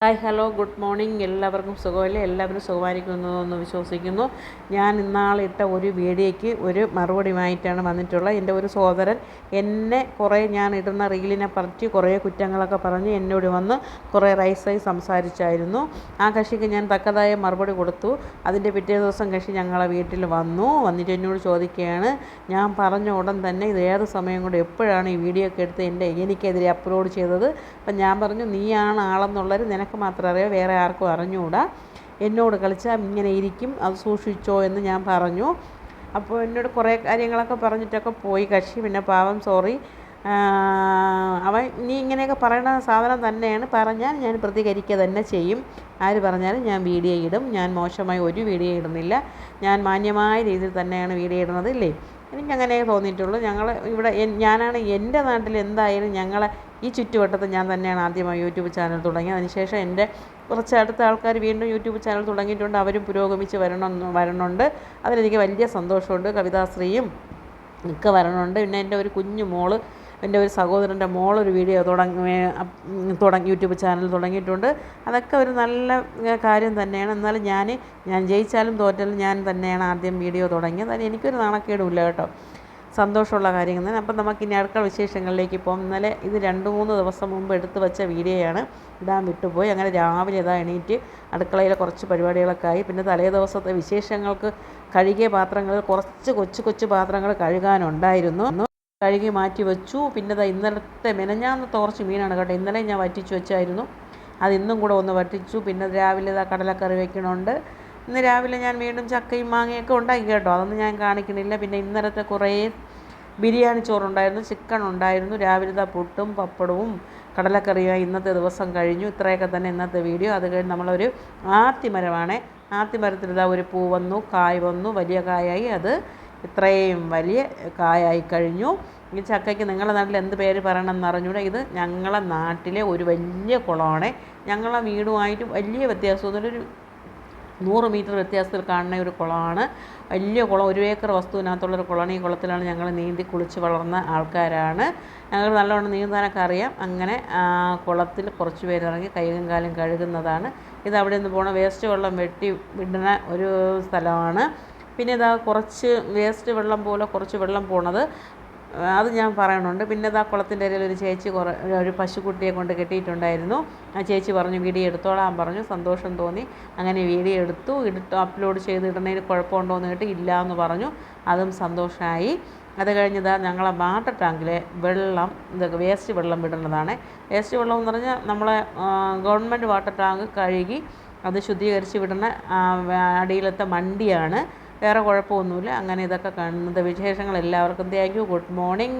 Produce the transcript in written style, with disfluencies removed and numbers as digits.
Hi hello good morning. എല്ലാവർക്കും സുഖമല്ലേ? എല്ലാവരും സുഖമായിരിക്കുന്നു എന്ന് വിശ്വസിക്കുന്നു. ഞാൻ ഇന്നാളിട്ട ഒരു വീഡിയോയ്ക്ക് ഒരു മറുപടിയുമായിട്ടാണ് വന്നിട്ടുള്ളത്. എൻ്റെ ഒരു സഹോദരൻ എന്നെ കുറേ ഞാൻ ഇടുന്ന റീലിനെ പറ്റി കുറേ കുറ്റങ്ങളൊക്കെ പറഞ്ഞ് എന്നോട് വന്ന് കുറേ റൈസായി സംസാരിച്ചായിരുന്നു. ആ കക്ഷിക്ക് ഞാൻ തക്കതായ മറുപടി കൊടുത്തു. അതിൻ്റെ പിറ്റേ ദിവസം കക്ഷി ഞങ്ങളെ വീട്ടിൽ വന്നിട്ട് എന്നോട് ചോദിക്കുകയാണ്, ഞാൻ പറഞ്ഞ ഉടൻ തന്നെ ഇത് ഏത് സമയം കൊണ്ട് എപ്പോഴാണ് ഈ വീഡിയോ ഒക്കെ എടുത്ത് എനിക്കെതിരെ അപ്ലോഡ് ചെയ്തത്? അപ്പം ഞാൻ പറഞ്ഞു, നീയാണ് ആളെന്നുള്ളത് നിനക്ക് മാത്രം അറിയാം, വേറെ ആർക്കും അറിഞ്ഞുകൂടാ. എന്നോട് കളിച്ചാൽ ഇങ്ങനെ ഇരിക്കും, അത് സൂക്ഷിച്ചോ എന്ന് ഞാൻ പറഞ്ഞു. അപ്പോൾ എന്നോട് കുറേ കാര്യങ്ങളൊക്കെ പറഞ്ഞിട്ടൊക്കെ പോയി കക്ഷി. പിന്നെ പാവം സോറി, അവൻ നീ ഇങ്ങനെയൊക്കെ പറയണ സാധനം തന്നെയാണ്, പറഞ്ഞാൽ ഞാൻ പ്രതികരിക്കുക തന്നെ ചെയ്യും. ആര് പറഞ്ഞാലും ഞാൻ വീഡിയോ ഇടും. ഞാൻ മോശമായി ഒരു വീഡിയോ ഇടുന്നില്ല. ഞാൻ മാന്യമായ രീതിയിൽ തന്നെയാണ് വീഡിയോ ഇടുന്നത്, ഇല്ലേ? എനിക്കങ്ങനെ തോന്നിയിട്ടുള്ളൂ. ഞാനാണ് എൻ്റെ നാട്ടിൽ എന്തായാലും ഞങ്ങളെ ഈ ചുറ്റുവട്ടത്ത് ഞാൻ തന്നെയാണ് ആദ്യമായി യൂട്യൂബ് ചാനൽ തുടങ്ങിയത്. അതിനുശേഷം എൻ്റെ കുറച്ച് അടുത്ത ആൾക്കാർ വീണ്ടും യൂട്യൂബ് ചാനൽ തുടങ്ങിയിട്ടുണ്ട്. അവരും പുരോഗമിച്ച് വരുന്നുണ്ട്. അതിലെനിക്ക് വലിയ സന്തോഷമുണ്ട്. കവിതാശ്രീയും ഒക്കെ വരണുണ്ട്. പിന്നെ എൻ്റെ ഒരു കുഞ്ഞു മോള്, എൻ്റെ ഒരു സഹോദരൻ്റെ മോളൊരു വീഡിയോ തുടങ്ങി യൂട്യൂബ് ചാനൽ തുടങ്ങിയിട്ടുണ്ട്. അതൊക്കെ ഒരു നല്ല കാര്യം തന്നെയാണ്. എന്നാലും ഞാൻ ജയിച്ചാലും തോറ്റാലും ഞാൻ തന്നെയാണ് ആദ്യം വീഡിയോ തുടങ്ങിയത്. അതിന് എനിക്കൊരു നാണക്കേടുമില്ല കേട്ടോ. സന്തോഷമുള്ള കാര്യങ്ങൾ തന്നെ. അപ്പം നമുക്കിനി അടുക്കള വിശേഷങ്ങളിലേക്ക് പോകാം. ഇന്നലെ ഇത് 2-3 ദിവസം മുമ്പ് എടുത്തു വെച്ച വീഡിയോയാണ്, ഇടാൻ വിട്ടുപോയി. അങ്ങനെ രാവിലെ എണീറ്റ് അടുക്കളയിലെ കുറച്ച് പരിപാടികളൊക്കെ ആയി. പിന്നെ തലേ ദിവസത്തെ വിശേഷങ്ങൾക്ക് കഴുകിയ പാത്രങ്ങളിൽ കുറച്ച് കൊച്ചു പാത്രങ്ങൾ കഴുകാനുണ്ടായിരുന്നു. കഴുകി മാറ്റി വെച്ചു. പിന്നെ ഇന്നലത്തെ മെനഞ്ഞാന്നത്തെ കുറച്ച് മീനാണ് കേട്ടോ. ഇന്നലെ ഞാൻ വറ്റിച്ച് വെച്ചായിരുന്നു, അത് ഇന്നും കൂടെ ഒന്ന് വറ്റിച്ചു. പിന്നെ രാവിലെ കടലക്കറി വയ്ക്കണുണ്ട്. ഇന്ന് രാവിലെ ഞാൻ വീണ്ടും ചക്കയും മാങ്ങയൊക്കെ ഉണ്ടാക്കി കേട്ടോ, അതൊന്നും ഞാൻ കാണിക്കണില്ല. പിന്നെ ഇന്നലത്തെ കുറേ ബിരിയാണി ചോറുണ്ടായിരുന്നു, ചിക്കൻ ഉണ്ടായിരുന്നു. രാവിലത്തെ പുട്ടും പപ്പടവും കടലക്കറിയുമായി ഇന്നത്തെ ദിവസം കഴിഞ്ഞു. ഇത്രയൊക്കെ തന്നെ ഇന്നത്തെ വീഡിയോ. അത് കഴിഞ്ഞ് നമ്മളൊരു ആത്തിമരമാണ്. ആത്തിമരത്തിൽ ഒരു പൂ വന്നു, കായ് വന്നു, വലിയ കായായി. അത് ഇത്രയും വലിയ കായായി കഴിഞ്ഞു. ഈ ചക്കയ്ക്ക് നിങ്ങളുടെ നാട്ടിൽ എന്ത് പേര് പറയണമെന്ന് അറിഞ്ഞൂടെ. ഇത് ഞങ്ങളെ നാട്ടിലെ ഒരു വലിയ കുളമാണ്. ഞങ്ങളെ വീടുമായിട്ട് വലിയ വ്യത്യാസമൊന്നുമില്ല, ഒരു 100 മീറ്റർ വ്യത്യാസത്തിൽ കാണുന്ന ഒരു കുളമാണ്. വലിയ കുളം, 1 ഏക്കർ വസ്തുവിനകത്തുള്ളൊരു കുളമാണ്. ഈ കുളത്തിലാണ് ഞങ്ങൾ നീന്തി കുളിച്ച് വളർന്ന ആൾക്കാരാണ്. ഞങ്ങൾ നല്ലവണ്ണം നീന്താനൊക്കെ അറിയാം. അങ്ങനെ കുളത്തിൽ കുറച്ച് പേരിറങ്ങി കൈയും കാലും കഴുകുന്നതാണ്. ഇത് അവിടെ നിന്ന് പോണ വേസ്റ്റ് വെള്ളം വെട്ടി വിടുന്ന ഒരു സ്ഥലമാണ്. പിന്നെ കുറച്ച് വേസ്റ്റ് വെള്ളം പോലെ കുറച്ച് വെള്ളം പോണത്, അത് ഞാൻ പറയണുണ്ട്. പിന്നെ കുളത്തിൻ്റെ ഇടയിൽ ഒരു ചേച്ചി ഒരു പശുക്കുട്ടിയെ കൊണ്ട് കെട്ടിയിട്ടുണ്ടായിരുന്നു. ആ ചേച്ചി പറഞ്ഞു വീഡിയോ എടുത്തോളാൻ പറഞ്ഞു. സന്തോഷം തോന്നി. അങ്ങനെ വീഡിയോ എടുത്തു അപ്ലോഡ് ചെയ്തിടുന്നതിന് കുഴപ്പമുണ്ടോ എന്ന് കേട്ട് ഇല്ല എന്ന് പറഞ്ഞു. അതും സന്തോഷമായി. അത് കഴിഞ്ഞ് ഞങ്ങളെ വാട്ടർ ടാങ്കിലെ വെള്ളം, വേസ്റ്റ് വെള്ളം വിടുന്നതാണ്. വേസ്റ്റ് വെള്ളം എന്ന് പറഞ്ഞാൽ നമ്മളെ ഗവൺമെൻറ് വാട്ടർ ടാങ്ക് കഴുകി അത് ശുദ്ധീകരിച്ച് വിടുന്ന അടിയിലത്തെ വണ്ടിയാണ്. വേറെ കുഴപ്പമൊന്നുമില്ല. അങ്ങനെ ഇതൊക്കെ കാണുന്നത് വിശേഷങ്ങൾ. എല്ലാവർക്കും താങ്ക് യു. Good morning.